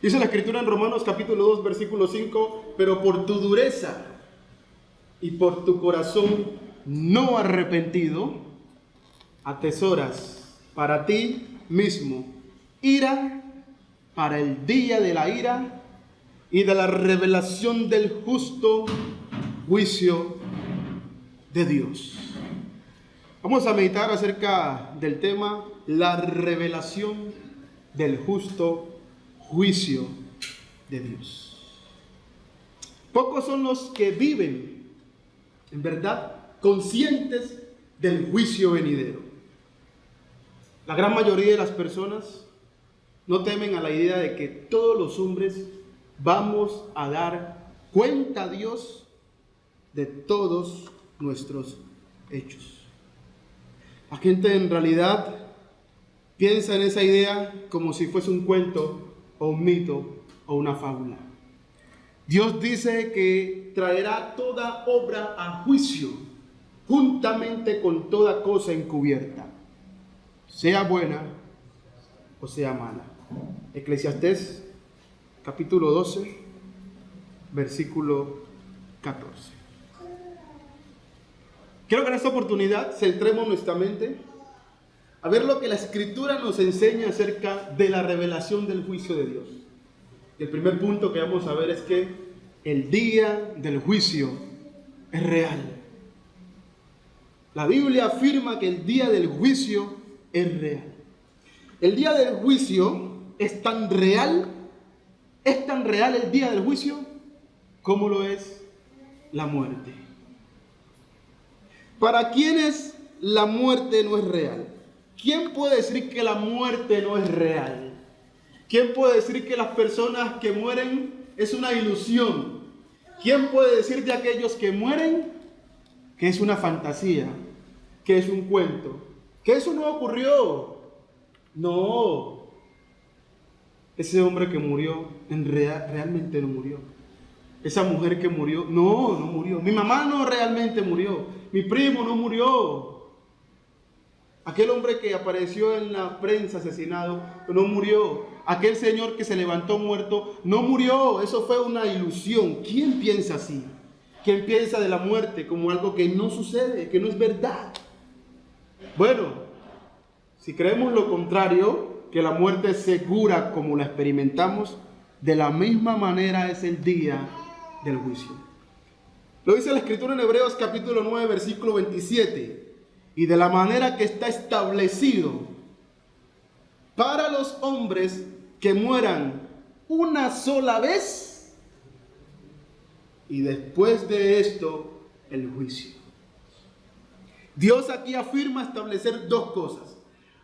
Dice la Escritura en Romanos capítulo 2, versículo 5, pero por tu dureza y por tu corazón no arrepentido, atesoras para ti mismo ira para el día de la ira y de la revelación del justo juicio de Dios. Vamos a meditar acerca del tema, la revelación del justo juicio de Dios. Pocos son los que viven, en verdad, conscientes del juicio venidero. La gran mayoría de las personas no temen a la idea de que todos los hombres vamos a dar cuenta a Dios de todos nuestros hechos. La gente en realidad piensa en esa idea como si fuese un cuento o un mito o una fábula. Dios dice que traerá toda obra a juicio, juntamente con toda cosa encubierta, sea buena o sea mala. Eclesiastés capítulo 12, versículo 14. Quiero que en esta oportunidad centremos nuestra mente a ver lo que la Escritura nos enseña acerca de la revelación del juicio de Dios. El primer punto que vamos a ver es que el día del juicio es real. La Biblia afirma que el día del juicio es real. El día del juicio es tan real el día del juicio como lo es la muerte. ¿Para quiénes la muerte no es real? ¿Quién puede decir que la muerte no es real? ¿Quién puede decir que las personas que mueren es una ilusión? ¿Quién puede decir de aquellos que mueren que es una fantasía, que es un cuento, que eso no ocurrió? No. Ese hombre que murió realmente no murió. Esa mujer que murió, no murió. Mi mamá no realmente murió. Mi primo no murió. Aquel hombre que apareció en la prensa asesinado, no murió. Aquel señor que se levantó muerto, no murió. Eso fue una ilusión. ¿Quién piensa así? ¿Quién piensa de la muerte como algo que no sucede, que no es verdad? Bueno, si creemos lo contrario, que la muerte es segura como la experimentamos, de la misma manera es el día del juicio. Lo dice la Escritura en Hebreos capítulo 9, versículo 27. Y de la manera que está establecido para los hombres que mueran una sola vez, y después de esto el juicio. Dios aquí afirma establecer dos cosas.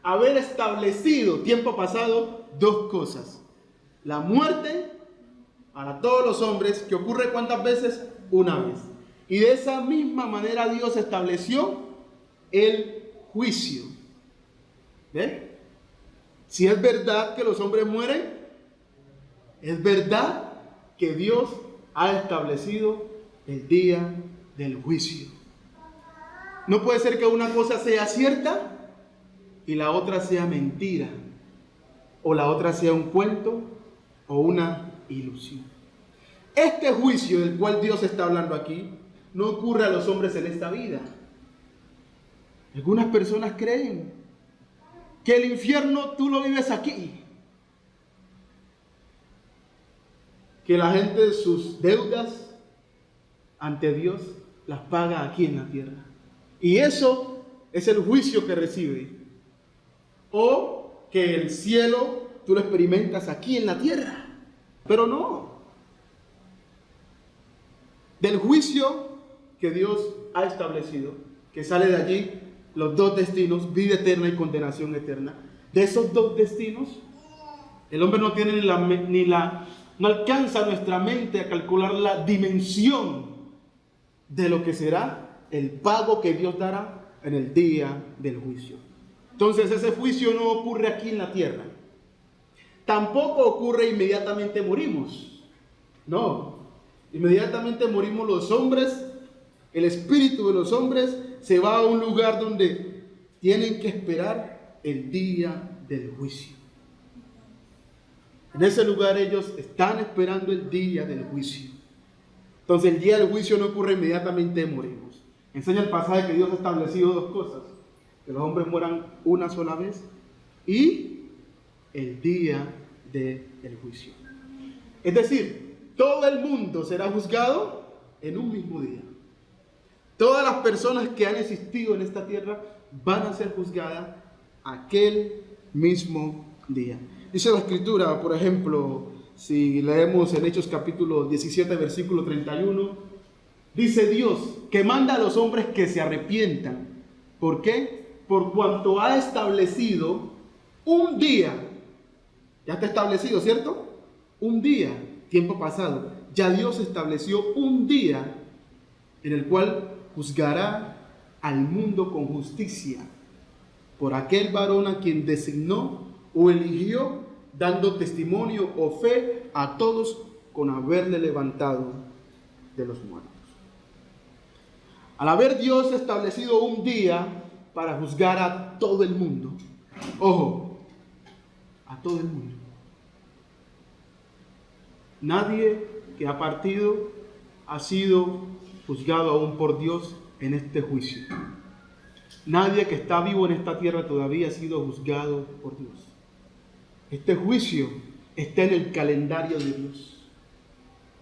Haber establecido tiempo pasado dos cosas. La muerte para todos los hombres, que ocurre ¿cuántas veces? Una vez. Y de esa misma manera Dios estableció el juicio. ¿Ve? Si es verdad que los hombres mueren, es verdad que Dios ha establecido el día del juicio. No puede ser que una cosa sea cierta y la otra sea mentira, o la otra sea un cuento o una ilusión. Este juicio del cual Dios está hablando aquí no ocurre a los hombres en esta vida. Algunas personas creen que el infierno tú lo vives aquí, que la gente sus deudas ante Dios las paga aquí en la tierra, y eso es el juicio que recibe, o que el cielo tú lo experimentas aquí en la tierra. Pero no, del juicio que Dios ha establecido, que sale de allí los dos destinos, vida eterna y condenación eterna. De esos dos destinos, el hombre no tiene no alcanza nuestra mente a calcular la dimensión de lo que será el pago que Dios dará en el día del juicio. Entonces ese juicio no ocurre aquí en la tierra. Tampoco ocurre inmediatamente morimos. No, inmediatamente morimos los hombres. El espíritu de los hombres se va a un lugar donde tienen que esperar el día del juicio. En ese lugar ellos están esperando el día del juicio. Entonces el día del juicio no ocurre inmediatamente, morimos. Enseña el pasaje que Dios ha establecido dos cosas: que los hombres mueran una sola vez y el día del juicio. Es decir, todo el mundo será juzgado en un mismo día. Todas las personas que han existido en esta tierra van a ser juzgadas aquel mismo día. Dice la Escritura, por ejemplo, si leemos en Hechos capítulo 17, versículo 31, dice Dios que manda a los hombres que se arrepientan. ¿Por qué? Por cuanto ha establecido un día. Ya está establecido, ¿cierto? Un día, tiempo pasado. Ya Dios estableció un día en el cual juzgará al mundo con justicia por aquel varón a quien designó o eligió, dando testimonio o fe a todos con haberle levantado de los muertos. Al haber Dios establecido un día para juzgar a todo el mundo, ojo, a todo el mundo, nadie que ha partido ha sido juzgado aún por Dios en este juicio. Nadie que está vivo en esta tierra todavía ha sido juzgado por Dios. Este juicio está en el calendario de Dios.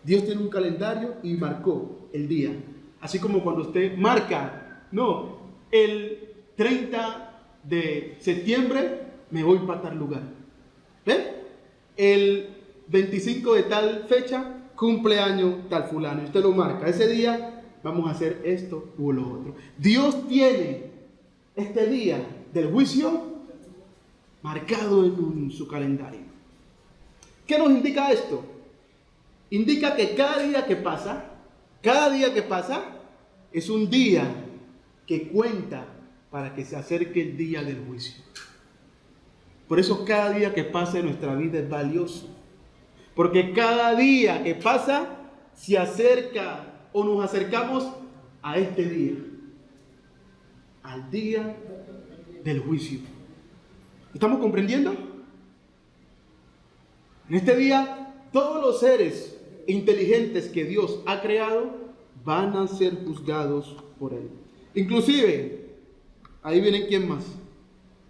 Dios tiene un calendario y marcó el día. Así como cuando usted marca, no, el 30 de septiembre me voy para tal lugar. ¿Ve? El 25 de tal fecha, cumpleaños tal fulano. Usted lo marca. Ese día vamos a hacer esto u lo otro. Dios tiene este día del juicio marcado en su calendario. ¿Qué nos indica esto? Indica que cada día que pasa es un día que cuenta para que se acerque el día del juicio. Por eso cada día que pasa en nuestra vida es valioso. Porque cada día que pasa se acerca o nos acercamos a este día. Al día del juicio. ¿Estamos comprendiendo? En este día, todos los seres inteligentes que Dios ha creado van a ser juzgados por Él. Inclusive, ahí vienen quién más,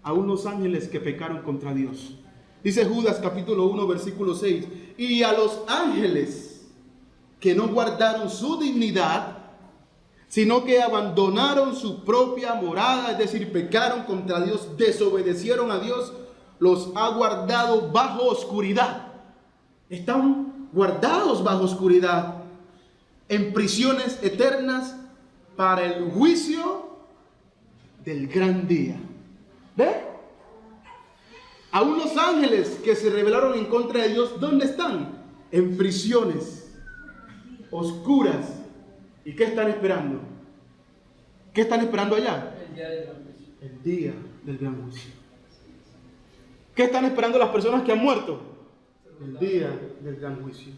a unos ángeles que pecaron contra Dios. Dice Judas capítulo 1 versículo 6, y a los ángeles que no guardaron su dignidad, sino que abandonaron su propia morada, es decir, pecaron contra Dios, desobedecieron a Dios, los ha guardado bajo oscuridad. Están guardados bajo oscuridad, en prisiones eternas para el juicio del gran día. ¿Ve? A unos ángeles que se rebelaron en contra de Dios, ¿dónde están? En prisiones oscuras. ¿Y qué están esperando? ¿Qué están esperando allá? El día del gran juicio. ¿Qué están esperando las personas que han muerto? El día del gran juicio.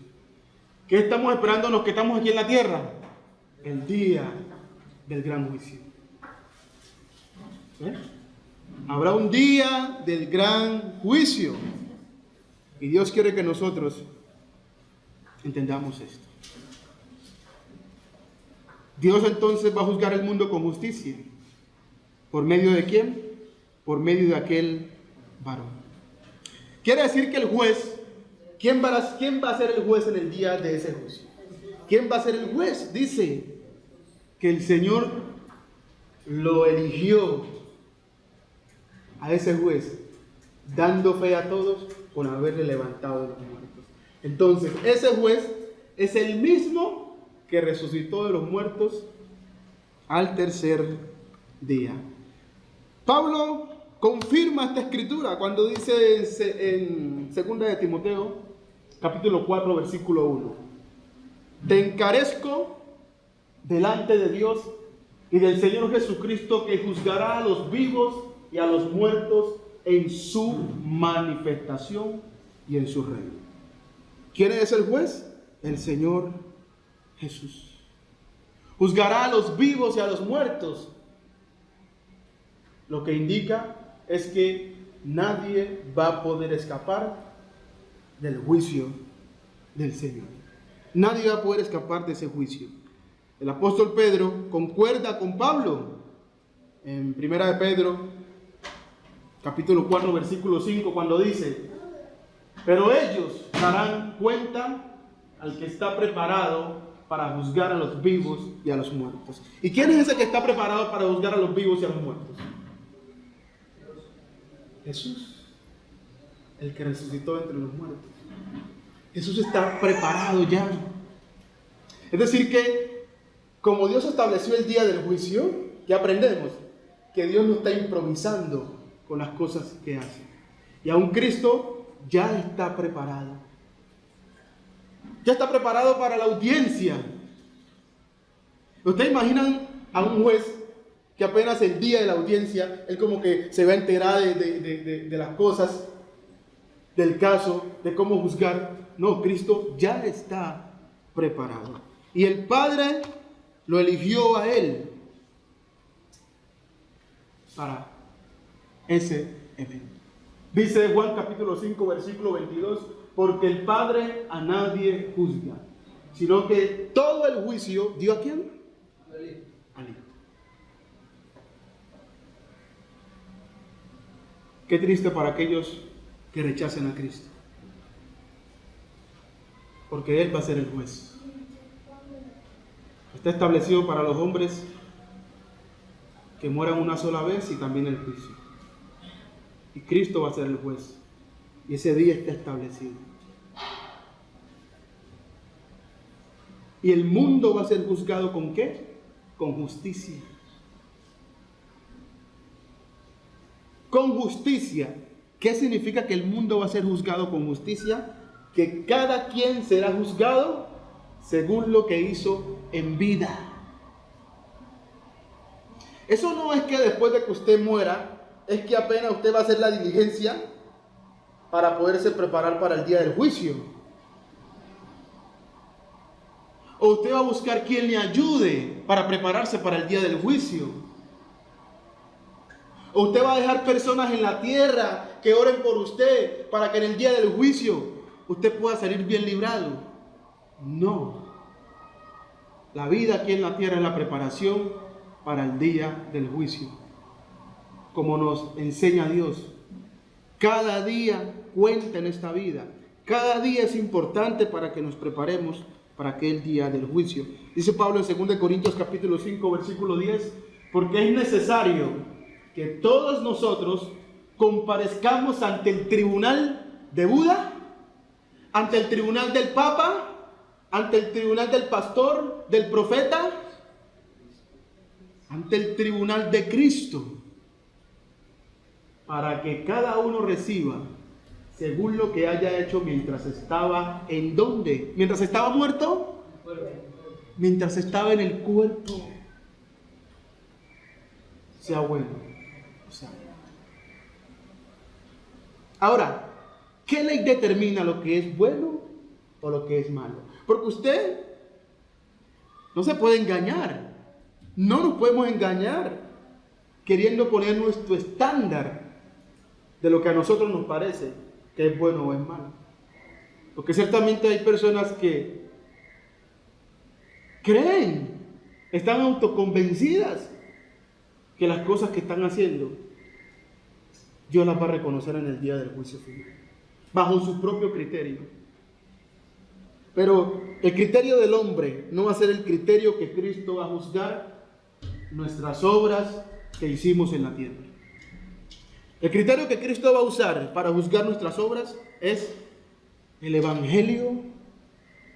¿Qué estamos esperando los que estamos aquí en la tierra? El día del gran juicio. ¿Eh? Habrá un día del gran juicio. Y Dios quiere que nosotros entendamos esto. Dios entonces va a juzgar el mundo con justicia. ¿Por medio de quién? Por medio de aquel varón. Quiere decir que el juez, ¿quién va a ser el juez en el día de ese juicio? ¿Quién va a ser el juez? Dice que el Señor lo eligió a ese juez, dando fe a todos con haberle levantado de los muertos. Entonces, ese juez es el mismo que resucitó de los muertos al tercer día. Pablo confirma esta escritura cuando dice en 2 de Timoteo, capítulo 4, versículo 1. Te encarezco delante de Dios y del Señor Jesucristo, que juzgará a los vivos y a los muertos en su manifestación y en su reino. ¿Quién es el juez? El Señor Jesús. Juzgará a los vivos y a los muertos. Lo que indica es que nadie va a poder escapar del juicio del Señor. Nadie va a poder escapar de ese juicio. El apóstol Pedro concuerda con Pablo en 1 de Pedro, capítulo 4, versículo 5, cuando dice: pero ellos darán cuenta al que está preparado para juzgar a los vivos y a los muertos. ¿Y quién es ese que está preparado para juzgar a los vivos y a los muertos? Jesús, el que resucitó entre los muertos. Jesús está preparado ya. Es decir que, como Dios estableció el día del juicio, ya aprendemos que Dios no está improvisando con las cosas que hace. Y aún Cristo ya está preparado. Ya está preparado para la audiencia. ¿Ustedes imaginan a un juez que apenas el día de la audiencia, él como que se va a enterar de las cosas, del caso, de cómo juzgar? No, Cristo ya está preparado. Y el Padre lo eligió a él para ese evento. Dice Juan capítulo 5, versículo 22, porque el Padre a nadie juzga, sino que todo el juicio dio a quién? Al Hijo. Qué triste para aquellos que rechacen a Cristo, porque Él va a ser el juez. Está establecido para los hombres que mueran una sola vez y también el juicio. Y Cristo va a ser el juez. Y ese día está establecido. Y el mundo va a ser juzgado ¿con qué? Con justicia. Con justicia. ¿Qué significa que el mundo va a ser juzgado con justicia? Que cada quien será juzgado según lo que hizo en vida. Eso no es que después de que usted muera, es que apenas usted va a hacer la diligencia para poderse preparar para el día del juicio. O usted va a buscar quien le ayude para prepararse para el día del juicio. O usted va a dejar personas en la tierra que oren por usted para que en el día del juicio usted pueda salir bien librado. No. La vida aquí en la tierra es la preparación para el día del juicio. Como nos enseña Dios. Cada día cuenta en esta vida. Cada día es importante para que nos preparemos para aquel día del juicio. Dice Pablo en 2 Corintios capítulo 5, versículo 10, porque es necesario que todos nosotros comparezcamos ante el tribunal de Buda, ante el tribunal del Papa, ante el tribunal del pastor, del profeta, ante el tribunal de Cristo, para que cada uno reciba según lo que haya hecho mientras estaba ¿en dónde? ¿Mientras estaba muerto? Mientras estaba en el cuerpo. Sea bueno, sea malo. Ahora, ¿qué ley determina lo que es bueno o lo que es malo? Porque usted no se puede engañar. No nos podemos engañar queriendo poner nuestro estándar de lo que a nosotros nos parece que es bueno o es malo. Porque ciertamente hay personas que creen, están autoconvencidas que las cosas que están haciendo Dios las va a reconocer en el día del juicio final, bajo su propio criterio. Pero el criterio del hombre no va a ser el criterio que Cristo va a juzgar nuestras obras que hicimos en la tierra. El criterio que Cristo va a usar para juzgar nuestras obras es el evangelio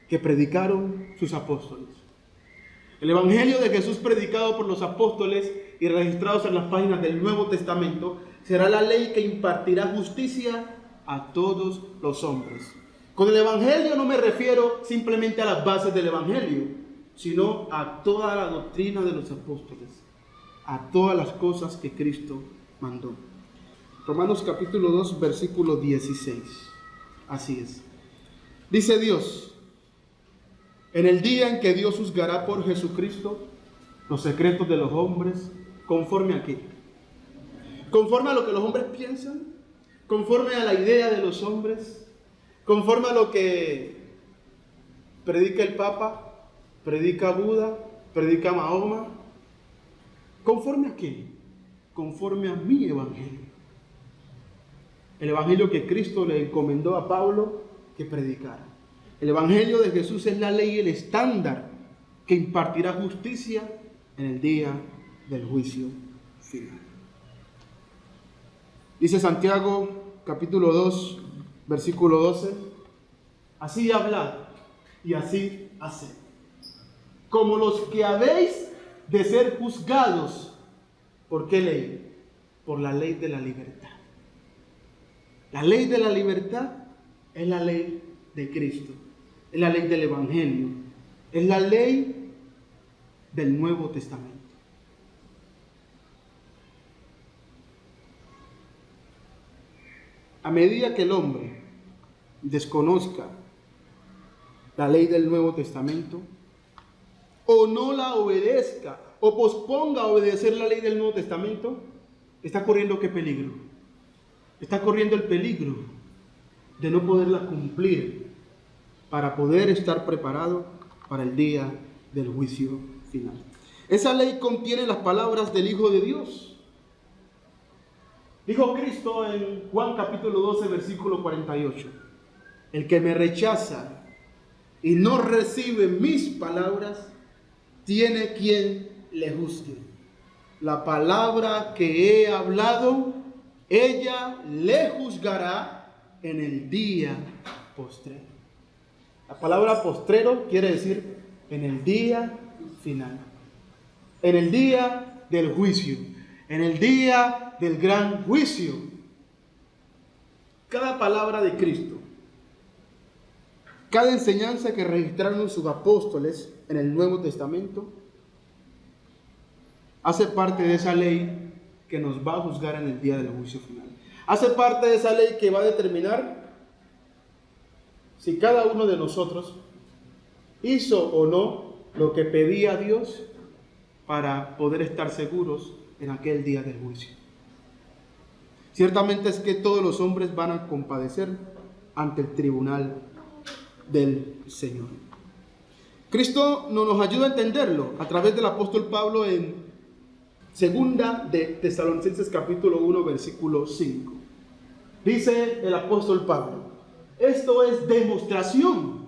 que predicaron sus apóstoles. El evangelio de Jesús predicado por los apóstoles y registrados en las páginas del Nuevo Testamento será la ley que impartirá justicia a todos los hombres. Con el evangelio no me refiero simplemente a las bases del evangelio, sino a toda la doctrina de los apóstoles, a todas las cosas que Cristo mandó. Romanos capítulo 2, versículo 16. Así es. Dice Dios: en el día en que Dios juzgará por Jesucristo los secretos de los hombres, ¿conforme a qué? ¿Conforme a lo que los hombres piensan? ¿Conforme a la idea de los hombres? conforme a lo que predica el Papa, predica Buda, predica Mahoma. ¿Conforme a qué? Conforme a mi evangelio. El evangelio que Cristo le encomendó a Pablo que predicara. El evangelio de Jesús es la ley y el estándar que impartirá justicia en el día del juicio final. Dice Santiago capítulo 2, versículo 12: así hablad y así haced, como los que habéis de ser juzgados. ¿Por qué ley? Por la ley de la libertad. La ley de la libertad es la ley de Cristo, es la ley del Evangelio, es la ley del Nuevo Testamento. A medida que el hombre desconozca la ley del Nuevo Testamento, o no la obedezca, o posponga obedecer la ley del Nuevo Testamento, está corriendo ¿qué peligro? Está corriendo el peligro de no poderla cumplir para poder estar preparado para el día del juicio final. Esa ley contiene las palabras del Hijo de Dios. Dijo Cristo en Juan capítulo 12, versículo 48: el que me rechaza y no recibe mis palabras, tiene quien le juzgue. La palabra que he hablado, ella le juzgará en el día postrero. La palabra postrero quiere decir en el día final, en el día del juicio, en el día del gran juicio. Cada palabra de Cristo, cada enseñanza que registraron sus apóstoles en el Nuevo Testamento, hace parte de esa ley que nos va a juzgar en el día del juicio final. Hace parte de esa ley que va a determinar si cada uno de nosotros hizo o no lo que pedía a Dios para poder estar seguros en aquel día del juicio. Ciertamente es que todos los hombres van a compadecer ante el tribunal del Señor. Cristo nos ayuda a entenderlo a través del apóstol Pablo en segunda de Tesalonicenses capítulo 1, versículo 5. Dice el apóstol Pablo: esto es demostración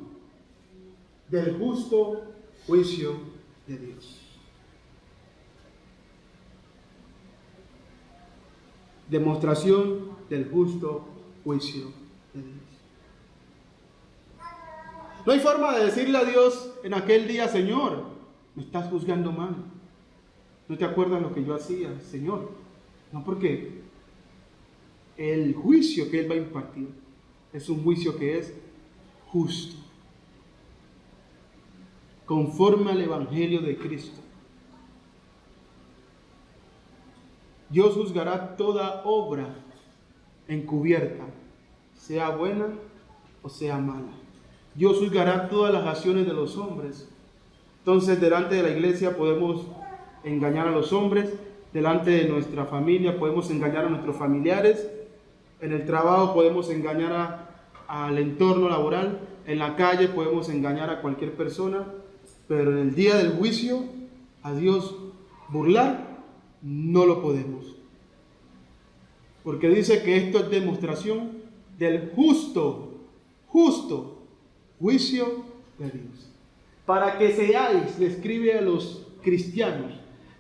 del justo juicio de Dios. Demostración del justo juicio de Dios. No hay forma de decirle a Dios en aquel día: Señor, me estás juzgando mal. ¿No te acuerdas lo que yo hacía, Señor? No, porque el juicio que Él va a impartir es un juicio que es justo, conforme al Evangelio de Cristo. Dios juzgará toda obra encubierta, sea buena o sea mala. Dios juzgará todas las acciones de los hombres. Entonces, delante de la iglesia podemos engañar a los hombres, delante de nuestra familia podemos engañar a nuestros familiares, en el trabajo podemos engañar al entorno laboral, en la calle podemos engañar a cualquier persona, pero en el día del juicio a Dios burlar no lo podemos, porque dice que esto es demostración del justo juicio de Dios. Para que seáis, le escribe a los cristianos,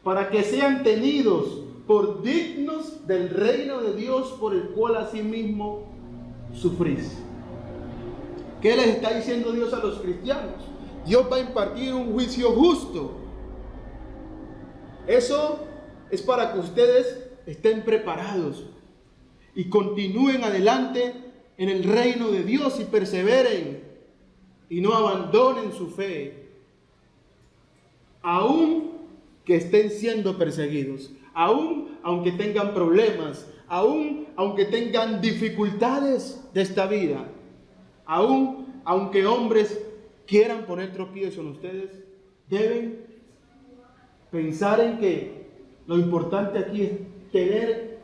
para que sean tenidos por dignos del reino de Dios, por el cual asimismo sufrís. ¿Qué les está diciendo Dios a los cristianos? Dios va a impartir un juicio justo. Eso es para que ustedes estén preparados y continúen adelante en el reino de Dios y perseveren y no abandonen su fe, aún que estén siendo perseguidos, aún aunque tengan problemas, aún aunque tengan dificultades de esta vida, aún aunque hombres quieran poner tropiezo en ustedes, deben pensar en que lo importante aquí es tener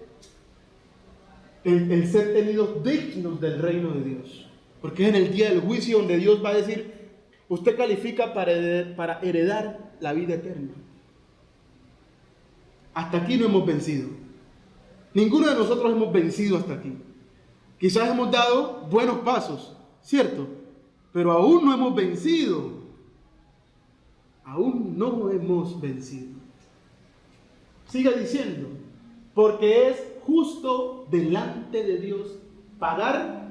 el ser tenidos dignos del reino de Dios. Porque es en el día del juicio donde Dios va a decir, usted califica para heredar la vida eterna. Hasta aquí no hemos vencido. Ninguno de nosotros hemos vencido hasta aquí. Quizás hemos dado buenos pasos, ¿cierto? Pero aún no hemos vencido. Aún no hemos vencido. Sigue diciendo, porque es justo delante de Dios pagar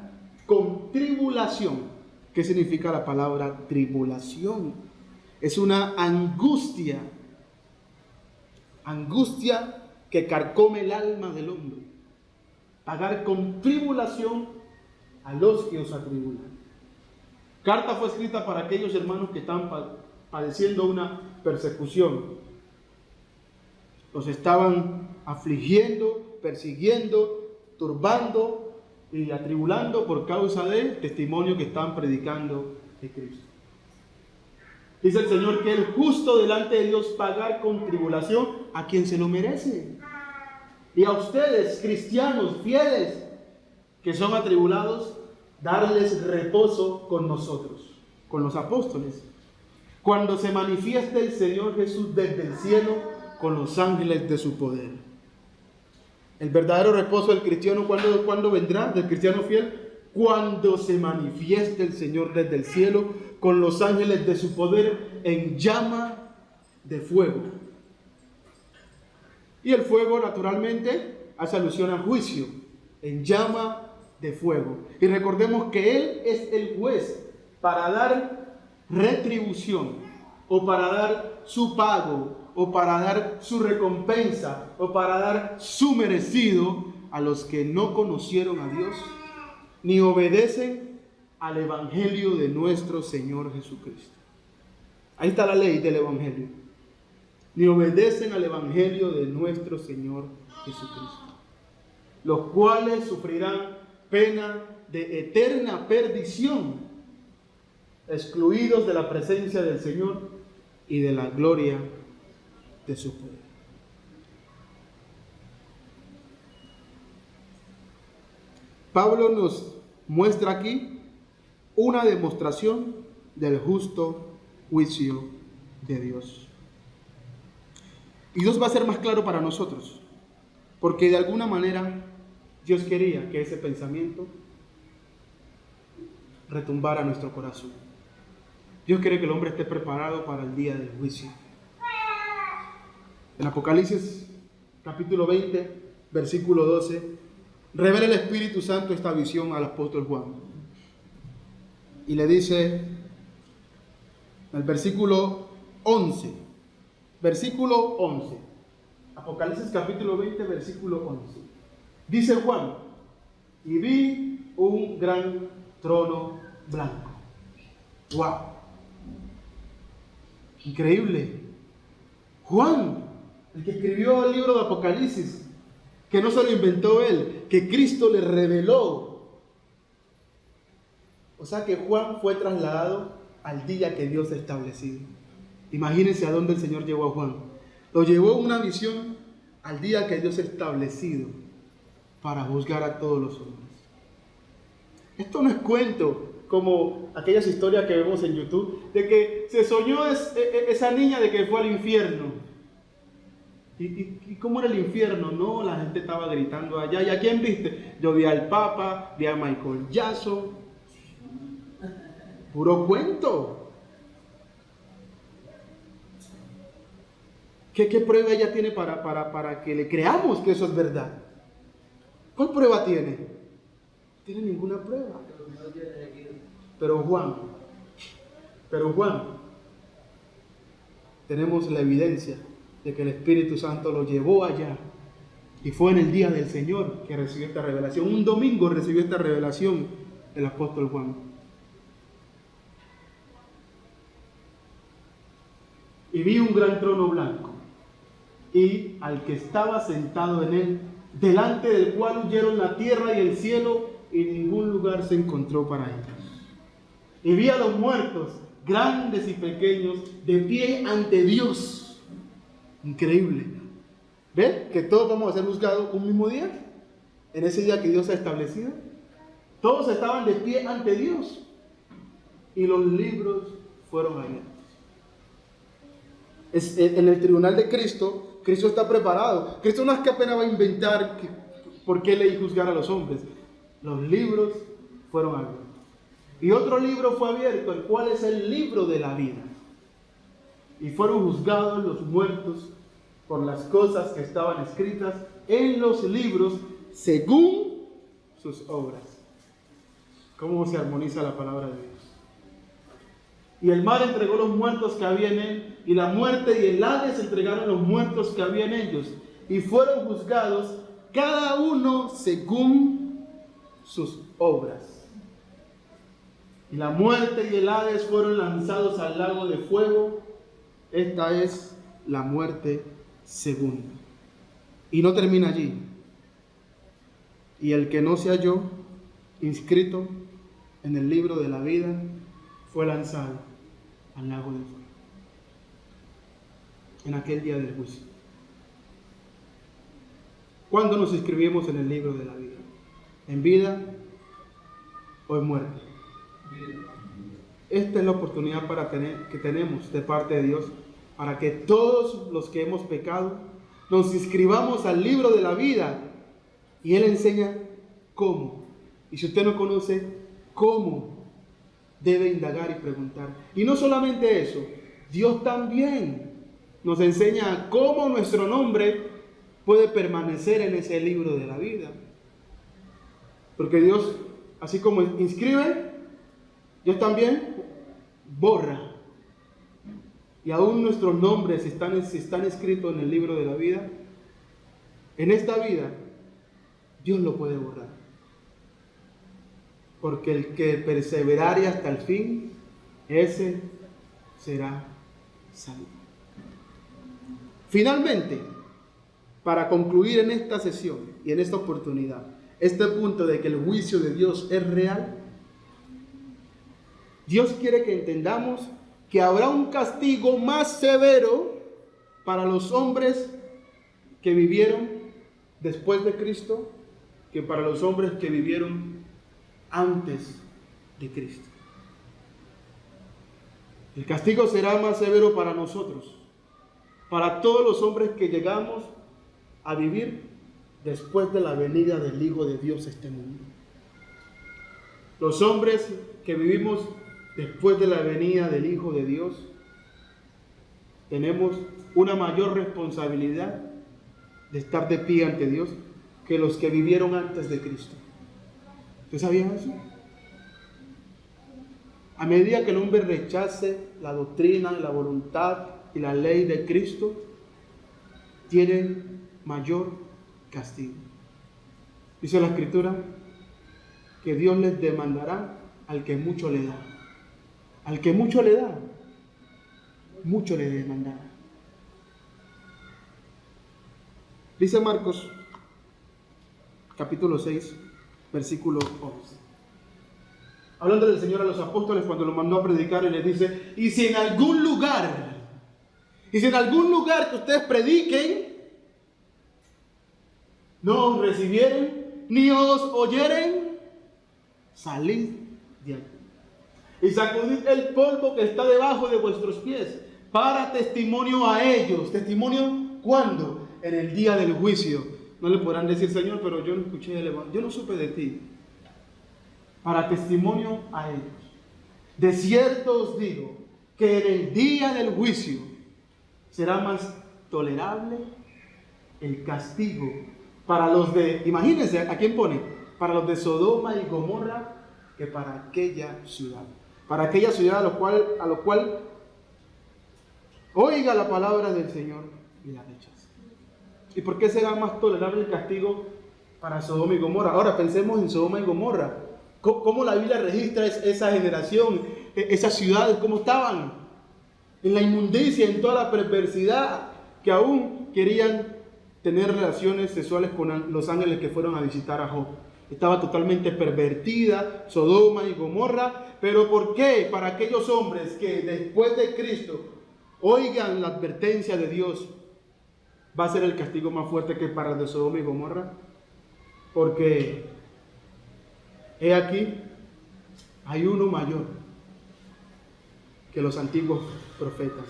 con tribulación. ¿Qué significa la palabra tribulación? Es una angustia. Angustia que carcome el alma del hombre. Pagar con tribulación a los que os atribulan. Carta fue escrita para aquellos hermanos que están padeciendo una persecución. Los estaban afligiendo, persiguiendo, turbando y atribulando por causa del testimonio que están predicando de Cristo. Dice el Señor que es justo delante de Dios pagar con tribulación a quien se lo merece. Y a ustedes, cristianos fieles, que son atribulados, darles reposo con nosotros, con los apóstoles. Cuando se manifieste el Señor Jesús desde el cielo con los ángeles de su poder. El verdadero reposo del cristiano, ¿cuándo vendrá? Del cristiano fiel, cuando se manifieste el Señor desde el cielo con los ángeles de su poder en llama de fuego. Y el fuego, naturalmente, hace alusión al juicio, en llama de fuego. Y recordemos que Él es el juez para dar retribución, o para dar su pago, o para dar su recompensa, o para dar su merecido a los que no conocieron a Dios, ni obedecen al Evangelio de nuestro Señor Jesucristo. Ahí está la ley del Evangelio. Ni obedecen al Evangelio de nuestro Señor Jesucristo, los cuales sufrirán pena de eterna perdición, excluidos de la presencia del Señor y de la gloria de su poder. Pablo nos muestra aquí una demostración del justo juicio de Dios. Y Dios va a ser más claro para nosotros, porque de alguna manera Dios quería que ese pensamiento retumbara en nuestro corazón. Dios quiere que el hombre esté preparado para el día del juicio. En Apocalipsis capítulo 20, versículo 12, revela el Espíritu Santo esta visión al apóstol Juan. Y le dice, en el versículo 11, Apocalipsis capítulo 20, versículo 11. Dice Juan, y vi un gran trono blanco. ¡Wow! Increíble. Juan, el que escribió el libro de Apocalipsis, que no se lo inventó él, que Cristo le reveló. O sea que Juan fue trasladado al día que Dios ha establecido. Imagínense a dónde el Señor llevó a Juan. Lo llevó una visión al día que Dios ha establecido para juzgar a todos los hombres. Esto no es cuento como aquellas historias que vemos en YouTube de que se soñó esa niña de que fue al infierno. ¿Y cómo era el infierno? No, la gente estaba gritando allá. ¿Y a quién viste? Yo vi al Papa, vi a Michael Jackson. Puro cuento. ¿Qué prueba ella tiene para que le creamos que eso es verdad? ¿Cuál prueba tiene? No tiene ninguna prueba. Pero Juan, tenemos la evidencia de que el Espíritu Santo lo llevó allá. Y fue en el día del Señor que recibió esta revelación. Un domingo recibió esta revelación el apóstol Juan. Y vi un gran trono blanco, y al que estaba sentado en él, delante del cual huyeron la tierra y el cielo, y ningún lugar se encontró para ellos. Y vi a los muertos, grandes y pequeños, de pie ante Dios. Increíble. ¿Ven? Que todos vamos a ser juzgados un mismo día, en ese día que Dios ha establecido. Todos estaban de pie ante Dios y los libros fueron abiertos. En el tribunal de Cristo, Cristo está preparado. Cristo no es que apenas va a inventar por qué ley juzgar a los hombres. Los libros fueron abiertos. Y otro libro fue abierto, el cual es el libro de la vida. Y fueron juzgados los muertos por las cosas que estaban escritas en los libros según sus obras. ¿Cómo se armoniza la palabra de Dios? Y el mar entregó los muertos que había en él, y la muerte y el Hades entregaron los muertos que había en ellos, y fueron juzgados cada uno según sus obras. Y la muerte y el Hades fueron lanzados al lago de fuego. Esta es la muerte segunda. Y no termina allí. Y el que no se halló inscrito en el libro de la vida fue lanzado al lago de fuego en aquel día del juicio. ¿Cuándo nos inscribimos en el libro de la vida? ¿En vida o en muerte? Esta es la oportunidad que tenemos de parte de Dios para que todos los que hemos pecado nos inscribamos al libro de la vida, y Él enseña cómo. Y si usted no conoce cómo, debe indagar y preguntar. Y no solamente eso, Dios también nos enseña cómo nuestro nombre puede permanecer en ese libro de la vida. Porque Dios, así como inscribe, Dios también borra. Y aún nuestros nombres están escritos en el libro de la vida. En esta vida, Dios lo puede borrar. Porque el que perseverare hasta el fin, ese será salvo. Finalmente, para concluir en esta sesión y en esta oportunidad, este punto de que el juicio de Dios es real, Dios quiere que entendamos que habrá un castigo más severo para los hombres que vivieron después de Cristo que para los hombres que vivieron antes de Cristo. El castigo será más severo para nosotros, para todos los hombres que llegamos a vivir después de la venida del Hijo de Dios a este mundo. Los hombres que vivimos después de la venida del Hijo de Dios, tenemos una mayor responsabilidad de estar de pie ante Dios que los que vivieron antes de Cristo. ¿Ustedes sabían eso? A medida que el hombre rechace la doctrina, la voluntad y la ley de Cristo, tiene mayor castigo. Dice la Escritura que Dios les demandará al que mucho le da. Al que mucho le da, mucho le demandará. Dice Marcos, capítulo 6, versículo 11. Hablando del Señor a los apóstoles cuando los mandó a predicar, y les dice: y si en algún lugar que ustedes prediquen, no os recibieren, ni os oyeren, salid de allí. Y sacudid el polvo que está debajo de vuestros pies, para testimonio a ellos. ¿Testimonio cuándo? En el día del juicio. No le podrán decir: Señor, pero yo no escuché el evangelio, yo no supe de ti. Para testimonio a ellos. De cierto os digo que en el día del juicio será más tolerable el castigo para los de, imagínense, ¿a quién pone? Para los de Sodoma y Gomorra, que para aquella ciudad. Para aquella ciudad a lo cual oiga la palabra del Señor y la rechaza. ¿Y por qué será más tolerable el castigo para Sodoma y Gomorra? Ahora pensemos en Sodoma y Gomorra. ¿Cómo la Biblia registra esa generación, esas ciudades? ¿Cómo estaban? En la inmundicia, en toda la perversidad, que aún querían tener relaciones sexuales con los ángeles que fueron a visitar a Job. Estaba totalmente pervertida Sodoma y Gomorra. ¿Pero por qué? Para aquellos hombres que después de Cristo oigan la advertencia de Dios, va a ser el castigo más fuerte que para el de Sodoma y Gomorra. Porque He aquí, hay uno mayor que los antiguos profetas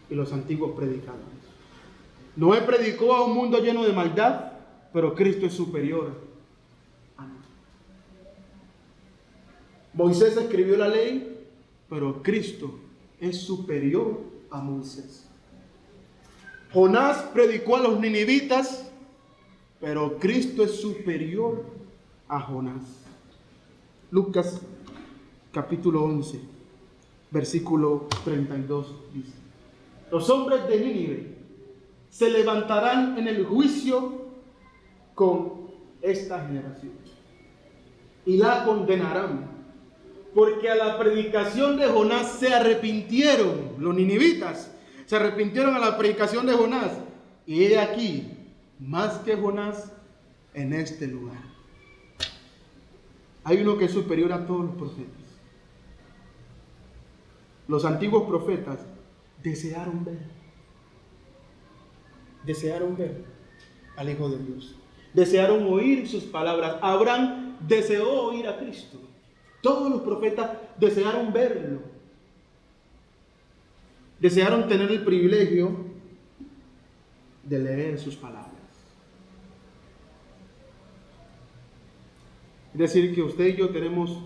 y los antiguos predicadores. Noé predicó a un mundo lleno de maldad, pero Cristo es superior a Noé. Moisés escribió la ley, pero Cristo es superior a Moisés. Jonás predicó a los ninivitas, pero Cristo es superior a Jonás. Lucas capítulo 11, versículo 32 dice: los hombres de Nínive se levantarán en el juicio con esta generación y la condenarán, porque a la predicación de Jonás se arrepintieron. Los ninivitas se arrepintieron a la predicación de Jonás, y he aquí, más que Jonás en este lugar. Hay uno que es superior a todos los profetas. Los antiguos profetas desearon ver al Hijo de Dios. Desearon oír sus palabras. Abraham deseó oír a Cristo. Todos los profetas desearon verlo. Desearon tener el privilegio de leer sus palabras. Es decir, que usted y yo tenemos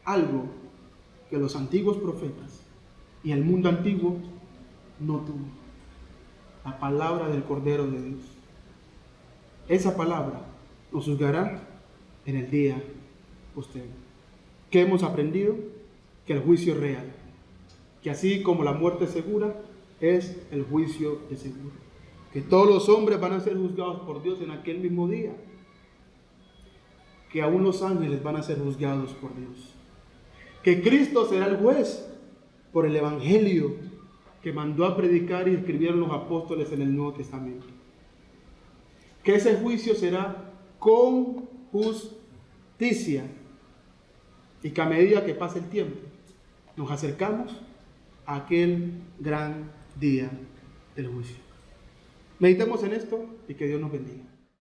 algo que los antiguos profetas y el mundo antiguo no tuvo: la palabra del Cordero de Dios. Esa palabra nos juzgará en el día posterior. ¿Qué hemos aprendido? Que el juicio es real, que así como la muerte es segura, es el juicio de seguro, que todos los hombres van a ser juzgados por Dios en aquel mismo día, que aún los ángeles van a ser juzgados por Dios, que Cristo será el juez por el evangelio que mandó a predicar y escribieron los apóstoles en el Nuevo Testamento, que ese juicio será con justicia, y que a medida que pase el tiempo nos acercamos a aquel gran día del juicio. Meditemos en esto y que Dios nos bendiga.